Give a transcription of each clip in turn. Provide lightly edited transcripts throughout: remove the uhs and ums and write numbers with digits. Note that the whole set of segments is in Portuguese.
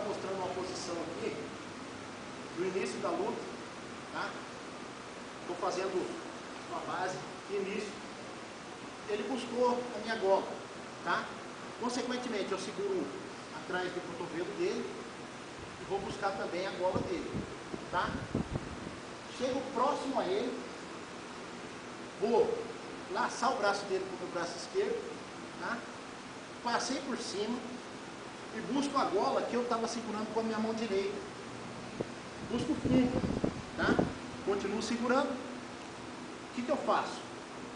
mostrando uma posição aqui do início da luta, tá? Estou fazendo uma base de início. Ele buscou a minha gola, tá? Consequentemente, eu seguro atrás do cotovelo dele e vou buscar também a gola dele, tá? Chego próximo a ele, vou laçar o braço dele com o braço esquerdo, tá? Passei por cima e busco a gola que eu estava segurando com a minha mão direita. Busco o fundo, tá? Continuo segurando. O que eu faço?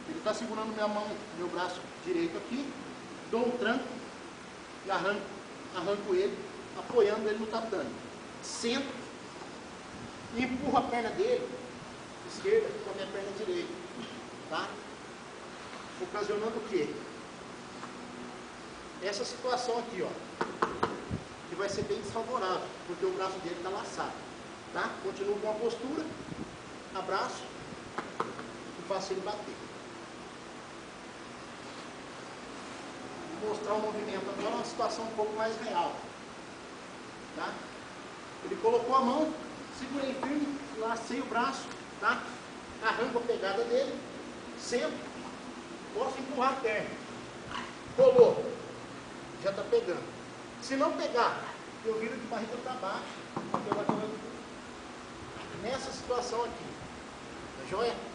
Ele está segurando minha mão, meu braço direito aqui, dou um tranco e arranco ele, apoiando ele no tatame. Sento e empurro a perna dele, esquerda, com a minha perna direita, tá? Ocasionando o quê? Essa situação aqui, ó, que vai ser bem desfavorável, porque o braço dele está laçado, tá? Continuo com a postura, abraço e faço ele bater. Vou mostrar o movimento agora, uma situação um pouco mais real, tá? Ele colocou a mão, segurei firme, lacei o braço, tá? Arranco a pegada dele, sento, posso empurrar a perna, colou, já está pegando. Se não pegar, eu viro de barriga para baixo, nessa situação aqui, tá joia?